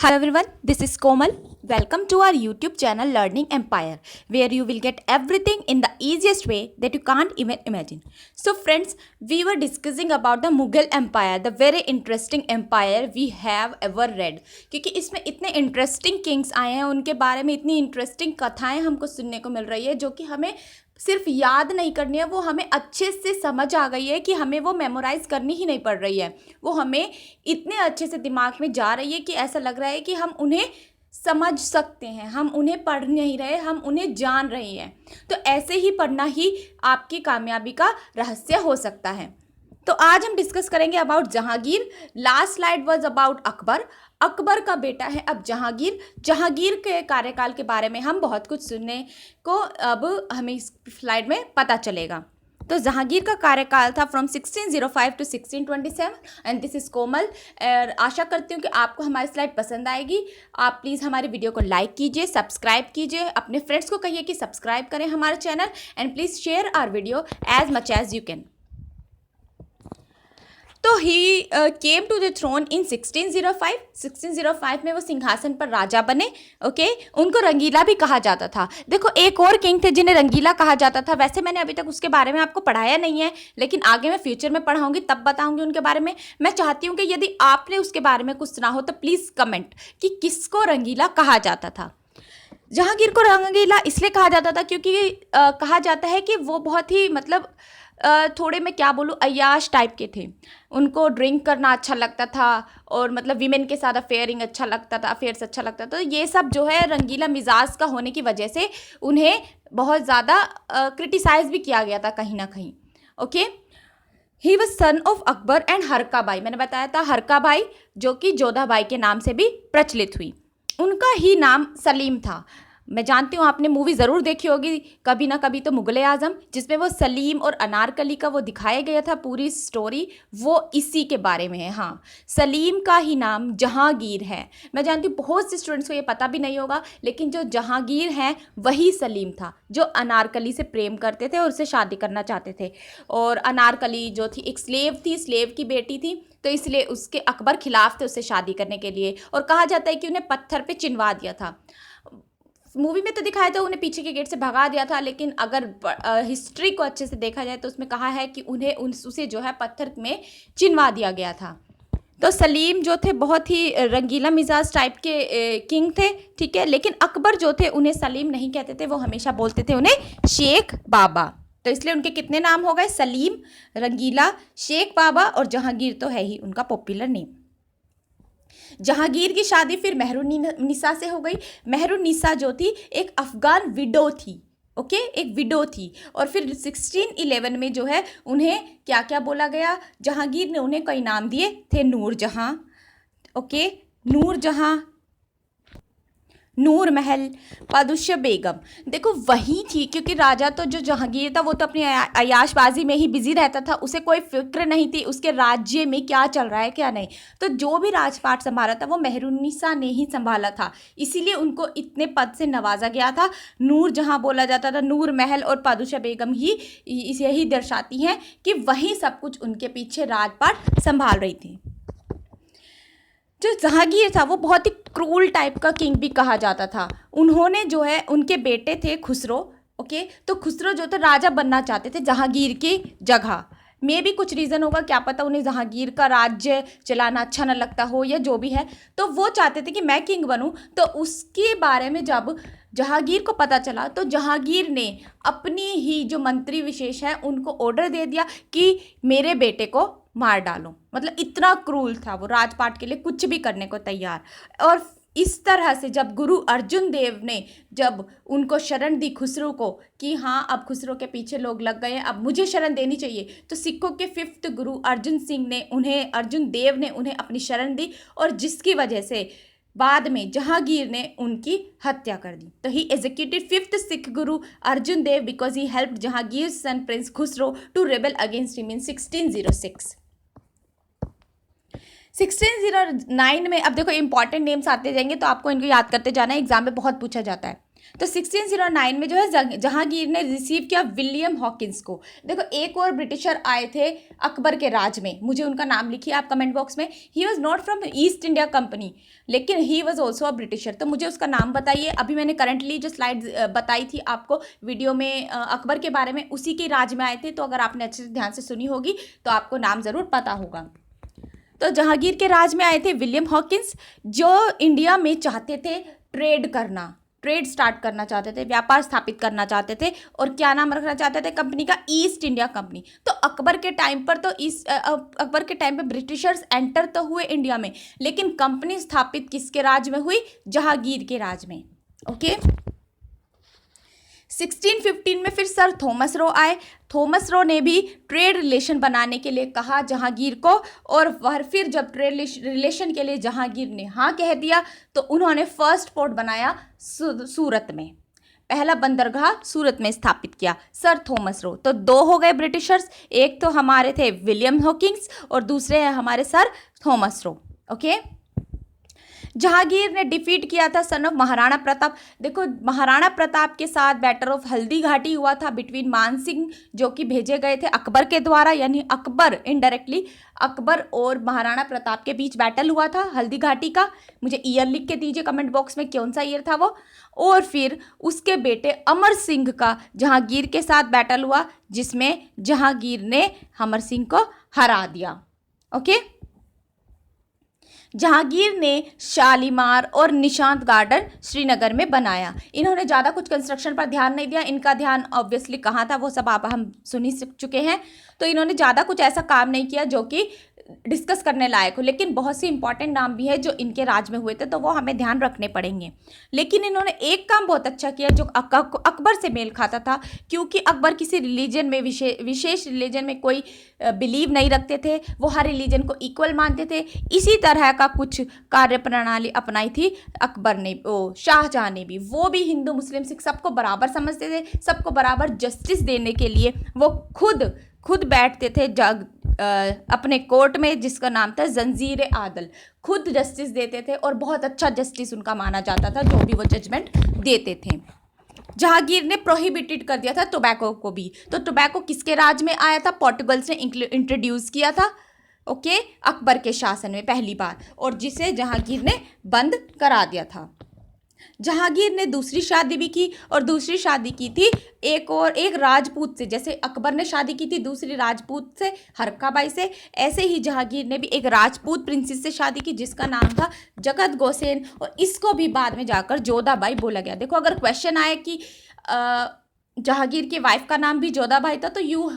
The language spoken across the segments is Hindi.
Hello everyone, this is Komal. Welcome to our YouTube channel Learning Empire, where you will get everything in the easiest way that you can't even imagine. So friends, we were discussing about the Mughal Empire, the very interesting empire we have ever read. क्योंकि इसमें इतने इंटरेस्टिंग किंग्स आए हैं, उनके बारे में इतनी इंटरेस्टिंग कथाएं हमको सुनने को मिल रही है जो कि हमें सिर्फ याद नहीं करनी है, वो हमें अच्छे से समझ आ गई है कि हमें वो मेमोराइज़ करनी ही नहीं पड़ रही है। वो हमें इतने अच्छे से दिमाग में जा रही है कि ऐसा लग रहा है कि हम उन्हें समझ सकते हैं, हम उन्हें पढ़ नहीं रहे, हम उन्हें जान रहे हैं। तो ऐसे ही पढ़ना ही आपकी कामयाबी का रहस्य हो सकता है। तो आज हम डिस्कस करेंगे about Jahangir. Last slide was about Akbar. Akbar का बेटा है अब जहांगीर। जहांगीर के कार्यकाल के बारे में हम बहुत कुछ सुनने को अब हमें इस स्लाइड में पता चलेगा। तो जहांगीर का कार्यकाल था from 1605 to 1627 and this is Komal. और आशा करती हूँ कि आपको हमारी स्लाइड पसंद आएगी। आप प्लीज़ हमारे वीडियो को लाइक कीजिए, सब्सक्राइब कीजिए, अपने फ्रेंड्स को कहिए कि सब्सक्राइब करें हमारे channel and please share our video as much as you can. तो he came to the throne in 1605। 1605 में वो सिंहासन पर राजा बने। ओके, उनको रंगीला भी कहा जाता था। देखो, एक और किंग थे जिन्हें रंगीला कहा जाता था। वैसे मैंने अभी तक उसके बारे में आपको पढ़ाया नहीं है, लेकिन आगे मैं फ्यूचर में पढ़ाऊंगी, तब बताऊंगी उनके बारे में। मैं चाहती हूँ कि यदि आपने उसके बारे में कुछ सुना हो तो प्लीज़ कमेंट कि किसको रंगीला कहा जाता था। जहांगीर को रंगीला इसलिए कहा जाता था क्योंकि कहा जाता है कि वो बहुत ही थोड़े मैं क्या बोलूँ, अय्याश टाइप के थे। उनको ड्रिंक करना अच्छा लगता था और विमेन के साथ अफेयरिंग अच्छा लगता था, अफेयर्स अच्छा लगता था। तो ये सब जो है रंगीला मिजाज का होने की वजह से उन्हें बहुत ज़्यादा क्रिटिसाइज भी किया गया था कहीं ना कहीं। Okay, he was son of Akbar and हरका बाई। मैंने बताया था हरका बाई जो कि जोधा बाई के नाम से भी प्रचलित हुई। उनका ही नाम सलीम था। मैं जानती हूँ आपने मूवी ज़रूर देखी होगी कभी ना कभी तो, मुगल आज़म, जिसमें वो सलीम और अनारकली का वो दिखाया गया था पूरी स्टोरी, वो इसी के बारे में है। हाँ, सलीम का ही नाम जहांगीर है। मैं जानती हूँ बहुत से स्टूडेंट्स को ये पता भी नहीं होगा, लेकिन जो जहांगीर हैं वही सलीम था जो अनारकली से प्रेम करते थे और उससे शादी करना चाहते थे। और अनारकली जो थी एक स्लेव थी, स्लेव की बेटी थी, तो इसलिए उसके अकबर खिलाफ थे उससे शादी करने के लिए। और कहा जाता है कि उन्हें पत्थर पे चिनवा दिया था। मूवी में तो दिखाया था उन्हें पीछे के गेट से भगा दिया था, लेकिन अगर हिस्ट्री को अच्छे से देखा जाए तो उसमें कहा है कि उन्हें उसे जो है पत्थर में चिनवा दिया गया था। तो सलीम जो थे बहुत ही रंगीला मिजाज टाइप के किंग थे, ठीक है। लेकिन अकबर जो थे उन्हें सलीम नहीं कहते थे, वो हमेशा बोलते थे उन्हें शेख बाबा। तो इसलिए उनके कितने नाम हो गए, सलीम, रंगीला, शेख बाबा और जहांगीर तो है ही उनका पॉपुलर नेम। जहांगीर की शादी फिर मेहरुन्निसा से हो गई। मेहरुन्निसा जो थी एक अफगान विडो थी। ओके, एक विडो थी। और फिर 1611 में जो है उन्हें क्या क्या बोला गया, जहांगीर ने उन्हें कई नाम दिए थे। नूरजहां, ओके, नूरजहां, नूर महल, पादुशा बेगम। देखो वही थी, क्योंकि राजा तो जो जहांगीर था वो तो अपनी अयाशबाजी में ही बिजी रहता था, उसे कोई फिक्र नहीं थी उसके राज्य में क्या चल रहा है क्या नहीं। तो जो भी राजपाट संभाला था वो मेहरुन्निसा ने ही संभाला था, इसीलिए उनको इतने पद से नवाजा गया था। नूर जहाँ बोला जाता था, नूर महल और पादुशा बेगम ही यही दर्शाती हैं कि वही सब कुछ उनके पीछे राजपाट संभाल रही थी। जो जहांगीर था वो बहुत ही क्रूल टाइप का किंग भी कहा जाता था। उन्होंने जो है उनके बेटे थे खुसरो। ओके, तो खुसरो जो थे राजा बनना चाहते थे जहांगीर की जगह। में भी कुछ रीज़न होगा, क्या पता उन्हें जहांगीर का राज्य चलाना अच्छा न लगता हो या जो भी है, तो वो चाहते थे कि मैं किंग बनूं। तो उसके बारे में जब जहांगीर को पता चला तो जहांगीर ने अपनी ही जो मंत्री विशेष हैं उनको ऑर्डर दे दिया कि मेरे बेटे को मार डालो। इतना क्रूल था वो, राजपाट के लिए कुछ भी करने को तैयार। और इस तरह से जब गुरु अर्जुन देव ने जब उनको शरण दी खुसरो को कि हाँ अब खुसरो के पीछे लोग लग गए हैं, अब मुझे शरण देनी चाहिए, तो सिखों के 5th गुरु अर्जुन देव ने उन्हें अपनी शरण दी, और जिसकी वजह से बाद में जहांगीर ने उनकी हत्या कर दी। तो ही executed 5th Sikh guru Arjun Dev because he helped Jahangir son prince Khusrau to rebel against him in 1606। 1609 में, अब देखो इंपॉर्टेंट नेम्स आते जाएंगे तो आपको इनको याद करते जाना है, एग्जाम में बहुत पूछा जाता है। तो 1609 में जो है जहांगीर ने रिसीव किया विलियम हॉकिंस को। देखो एक और ब्रिटिशर आए थे अकबर के राज में, मुझे उनका नाम लिखिए आप कमेंट बॉक्स में। He was not from East India Company, लेकिन he was also a Britisher. तो मुझे उसका नाम बताइए। अभी मैंने करंटली जो स्लाइड बताई थी आपको वीडियो में अकबर के बारे में, उसी के राज में आए थे। तो अगर आपने अच्छे से ध्यान से सुनी होगी तो आपको नाम ज़रूर पता होगा। तो जहांगीर के राज में आए थे विलियम हॉकिंस, जो इंडिया में चाहते थे ट्रेड स्टार्ट करना चाहते थे, व्यापार स्थापित करना चाहते थे। और क्या नाम रखना चाहते थे कंपनी का? East India company. तो अकबर के टाइम पे ब्रिटिशर्स एंटर तो हुए इंडिया में, लेकिन कंपनी स्थापित किसके राज में हुई? जहांगीर के राज में। ओके। 1615 में फिर सर थॉमस रो आए। थॉमस रो ने भी ट्रेड रिलेशन बनाने के लिए कहा जहांगीर को, और वह फिर जब ट्रेड रिलेशन के लिए जहांगीर ने हाँ कह दिया तो उन्होंने फर्स्ट पोर्ट बनाया सूरत में। पहला बंदरगाह सूरत में स्थापित किया सर थॉमस रो। तो दो हो गए ब्रिटिशर्स, एक तो हमारे थे विलियम हॉकिंस और दूसरे हैं हमारे sir Thomas Roe. Okay. Jahangir ने डिफीट किया था सन ऑफ महाराणा प्रताप। देखो महाराणा प्रताप के साथ बैटल ऑफ हल्दी घाटी हुआ था बिटवीन मान सिंह, जो कि भेजे गए थे अकबर के द्वारा, यानी अकबर इनडायरेक्टली अकबर और महाराणा प्रताप के बीच बैटल हुआ था हल्दी घाटी का। मुझे ईयर लिख के दीजिए कमेंट बॉक्स में कौन सा ईयर था वो। और फिर उसके बेटे अमर सिंह का जहांगीर के साथ बैटल हुआ, जिसमें जहांगीर ने अमर सिंह को हरा दिया। ओके। जहांगीर ने शालीमार और निशांत गार्डन श्रीनगर में बनाया। इन्होंने ज़्यादा कुछ कंस्ट्रक्शन पर ध्यान नहीं दिया, इनका ध्यान ऑब्वियसली कहाँ था वो सब आप हम सुन ही चुके हैं। तो इन्होंने ज़्यादा कुछ ऐसा काम नहीं किया जो कि डिस्कस करने लायक हो, लेकिन बहुत सी इंपॉर्टेंट नाम भी है जो इनके राज में हुए थे, तो वो हमें ध्यान रखने पड़ेंगे। लेकिन इन्होंने एक काम बहुत अच्छा किया जो अकबर से मेल खाता था, क्योंकि अकबर किसी रिलीजन में विशेष रिलीजन में कोई बिलीव नहीं रखते थे, वो हर रिलीजन को इक्वल मानते थे। इसी तरह का कुछ कार्य प्रणाली अपनाई थी अकबर ने, शाहजहां ने भी। वो भी हिंदू मुस्लिम सिख सबको बराबर समझते थे, सबको बराबर जस्टिस देने के लिए वो खुद बैठते थे अपने कोर्ट में, जिसका नाम था जंजीर आदल। खुद जस्टिस देते थे और बहुत अच्छा जस्टिस उनका माना जाता था जो भी वो जजमेंट देते थे। जहांगीर ने प्रोहिबिटेड कर दिया था टोबैको को भी। तो टोबैको किसके राज में आया था? पोर्टुगल्स ने इंट्रोड्यूस किया था ओके अकबर के शासन में पहली बार, और जिसे जहांगीर ने बंद करा दिया था। जहांगीर ने दूसरी शादी भी की, और दूसरी शादी की थी एक राजपूत से। जैसे अकबर ने शादी की थी दूसरी राजपूत से, हरकाबाई से, ऐसे ही जहांगीर ने भी एक राजपूत प्रिंसेस से शादी की जिसका नाम था जगत गोसेन, और इसको भी बाद में जाकर जोधाबाई बोला गया। देखो अगर क्वेश्चन आए कि जहांगीर की वाइफ का नाम भी जोधाबाई था तो you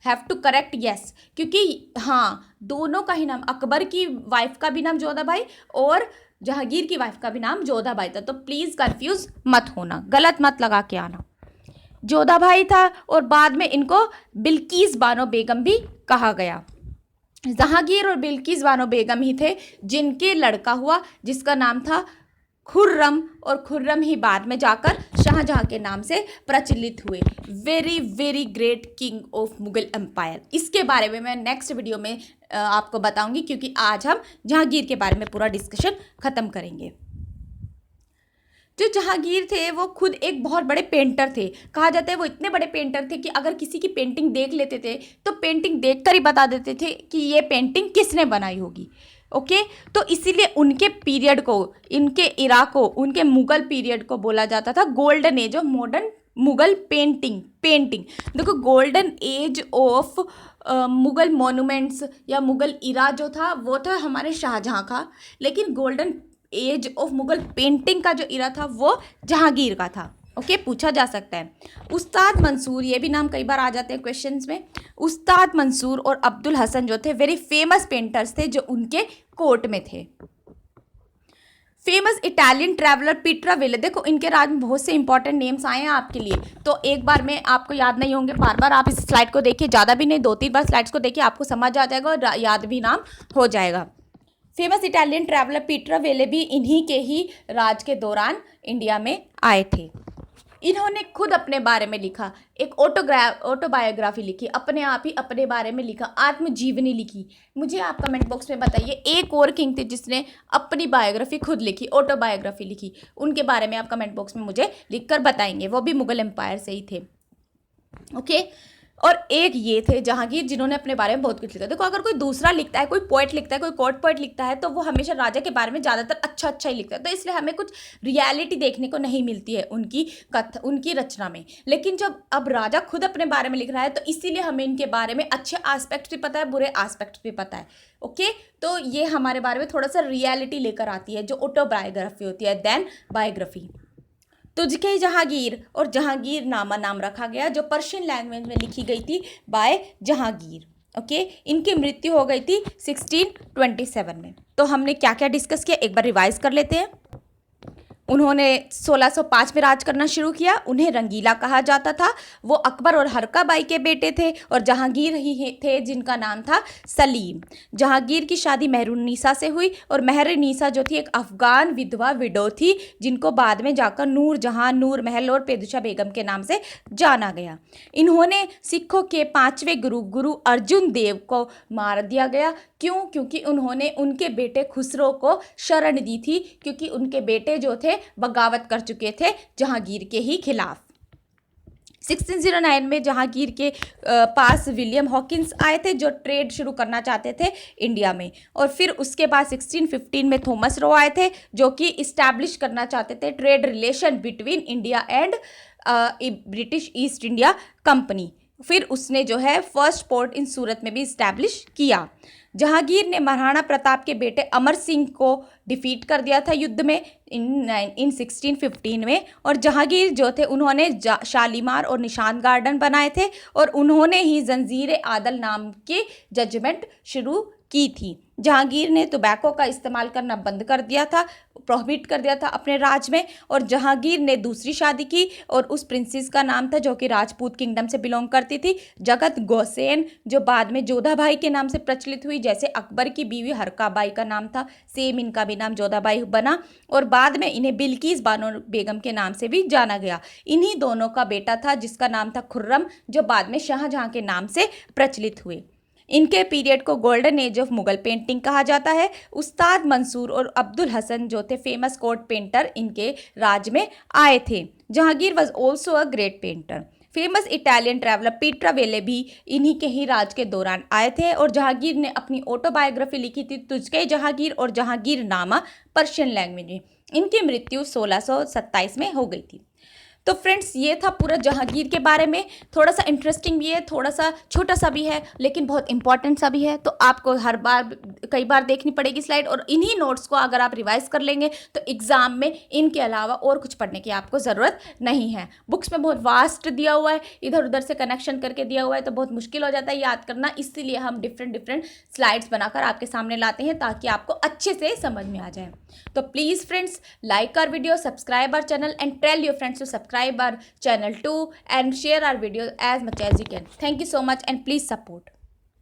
have to correct yes, क्योंकि हाँ दोनों का ही नाम, अकबर की वाइफ का भी नाम जोधाबाई और जहांगीर की वाइफ का भी नाम जोधाबाई था। तो प्लीज़ कंफ्यूज मत होना, गलत मत लगा के आना। जोधाबाई था और बाद में इनको बिल्किस बानो बेगम भी कहा गया। जहांगीर और बिल्किस बानो बेगम ही थे जिनके लड़का हुआ जिसका नाम था खुर्रम, और खुर्रम ही बाद में जाकर शाहजहां के नाम से प्रचलित हुए। Very very great king of Mughal empire. इसके बारे में मैं नेक्स्ट वीडियो में आपको बताऊंगी, क्योंकि आज हम जहांगीर के बारे में पूरा डिस्कशन खत्म करेंगे। जो जहांगीर थे वो खुद एक बहुत बड़े पेंटर थे। कहा जाता है वो इतने बड़े पेंटर थे कि अगर किसी की पेंटिंग देख लेते थे तो पेंटिंग देखकर ही बता देते थे कि ये पेंटिंग किसने बनाई होगी। ओके तो इसीलिए उनके पीरियड को, इनके इरा को, उनके मुगल पीरियड को बोला जाता था golden age of modern Mughal painting. देखो golden age of Mughal monuments या मुगल इरा जो था वो था हमारे शाहजहां का, लेकिन golden age of Mughal painting का जो इरा था वो जहांगीर का था। ओके पूछा जा सकता है। उस्ताद मंसूर, ये भी नाम कई बार आ जाते हैं क्वेश्चंस में। उस्ताद मंसूर और अब्दुल हसन जो थे वेरी फेमस पेंटर्स थे जो उनके कोर्ट में थे। फेमस इटालियन ट्रैवलर पीटराविले, देखो इनके राज में बहुत से इंपॉर्टेंट नेम्स आए हैं आपके लिए, तो एक बार में आपको याद नहीं होंगे, बार बार आप इस स्लाइड को देखिए, ज़्यादा भी नहीं 2-3 बार स्लाइड्स को देखिए, आपको समझ आ जाएगा और याद भी नाम हो जाएगा। फेमस इटालियन ट्रैवलर पीटराविले भी इन्हीं के ही राज के दौरान इंडिया में आए थे। इन्होंने खुद अपने बारे में लिखा, एक ऑटोबायोग्राफी लिखी, अपने आप ही अपने बारे में लिखा, आत्मजीवनी लिखी। मुझे आप कमेंट बॉक्स में बताइए एक और किंग थे जिसने अपनी बायोग्राफी खुद लिखी, ऑटोबायोग्राफी लिखी, उनके बारे में आप कमेंट बॉक्स में मुझे लिखकर बताएंगे, वो भी मुगल एम्पायर से ही थे। ओके और एक ये थे जहांगीर जिन्होंने अपने बारे में बहुत कुछ लिखा। देखो अगर कोई दूसरा लिखता है, कोई पोएट लिखता है, कोई कोर्ट पोएट लिखता है, तो वो हमेशा राजा के बारे में ज़्यादातर अच्छा ही लिखता है, तो इसलिए हमें कुछ रियलिटी देखने को नहीं मिलती है उनकी रचना में। लेकिन जब अब राजा खुद अपने बारे में लिख रहा है तो इसीलिए हमें इनके बारे में अच्छे आस्पेक्ट्स भी पता है, बुरे आस्पेक्ट्स भी पता है। ओके तो ये हमारे बारे में थोड़ा सा रियलिटी लेकर आती है, जो ऑटोबायोग्राफी होती है देन बायोग्राफी। तुझके जहांगीर और जहांगीर नामा नाम रखा गया, जो पर्शियन लैंग्वेज में लिखी गई थी बाय जहांगीर। ओके इनकी मृत्यु हो गई थी 1627 में। तो हमने क्या क्या डिस्कस किया एक बार रिवाइज कर लेते हैं। उन्होंने 1605 में राज करना शुरू किया। उन्हें रंगीला कहा जाता था। वो अकबर और हरका बाई के बेटे थे और जहांगीर ही थे जिनका नाम था सलीम। जहांगीर की शादी मेहरुन्निसा से हुई और मेहरुन्निसा जो थी एक अफगान विधवा विडो थी, जिनको बाद में जाकर नूर जहां, नूर महल और पेदुशा बेगम के नाम से जाना गया। इन्होंने सिखों के 5वें गुरु अर्जुन देव को मार दिया गया। क्यों? क्योंकि उन्होंने उनके बेटे खुसरो को शरण दी थी, क्योंकि उनके बेटे जो थे बगावत कर चुके थे जहांगीर के ही खिलाफ। 1609 में जहांगीर के पास विलियम हॉकिंस आए थे, जो ट्रेड शुरू करना चाहते थे इंडिया में। और फिर उसके बाद 1615 में थॉमस रो आए थे, जो कि इस्टेब्लिश करना चाहते थे trade relation between India and British east India company. फिर उसने जो है फर्स्ट पोर्ट इन सूरत में भी इस्टेब्लिश किया। जहांगीर ने महाराणा प्रताप के बेटे अमर सिंह को डिफीट कर दिया था युद्ध में इन 1615 में। और जहांगीर जो थे उन्होंने शालीमार और निशान गार्डन बनाए थे और उन्होंने ही जंजीर आदल नाम की जजमेंट शुरू की थी। जहांगीर ने टोबैको का इस्तेमाल करना बंद कर दिया था, प्रोहिबिट कर दिया था अपने राज में। और जहांगीर ने दूसरी शादी की और उस प्रिंसेस का नाम था, जो कि राजपूत किंगडम से बिलोंग करती थी, जगत गोसेन, जो बाद में जोधा भाई के नाम से प्रचलित हुई। जैसे अकबर की बीवी हरका बाई का नाम था, सेम इनका भी नाम जोधा बाई बना। और बाद में इन्हें बिल्किस बानो बेगम के नाम से भी जाना गया। इन्हीं दोनों का बेटा था जिसका नाम था खुर्रम, जो बाद में शाहजहां के नाम से प्रचलित हुए। इनके पीरियड को golden age of Mughal painting कहा जाता है। उस्ताद मंसूर और अब्दुल हसन जो थे फेमस कोर्ट पेंटर, इनके राज में आए थे। Jahangir was also a great painter. Famous Italian traveller Pietro Valle भी इन्हीं के ही राज के दौरान आए थे। और जहांगीर ने अपनी ऑटोबायोग्राफी लिखी थी, तुझके जहांगीर और जहांगीर नामा, पर्शियन लैंग्वेज में। इनकी मृत्यु 1627 में हो गई थी। तो फ्रेंड्स ये था पूरा जहांगीर के बारे में। थोड़ा सा इंटरेस्टिंग भी है, थोड़ा सा छोटा सा भी है, लेकिन बहुत इंपॉर्टेंट सा भी है। तो आपको कई बार देखनी पड़ेगी स्लाइड, और इन्हीं नोट्स को अगर आप रिवाइज कर लेंगे तो एग्जाम में इनके अलावा और कुछ पढ़ने की आपको ज़रूरत नहीं है। बुक्स में बहुत वास्ट दिया हुआ है, इधर उधर से कनेक्शन करके दिया हुआ है, तो बहुत मुश्किल हो जाता है याद करना। इसीलिए हम डिफरेंट स्लाइड्स बनाकर आपके सामने लाते हैं, ताकि आपको अच्छे से समझ में आ जाए। तो please friends, like our video, subscribe our channel and tell your friends to subscribe our channel too, and share our videos as much as you can. Thank you so much and please support.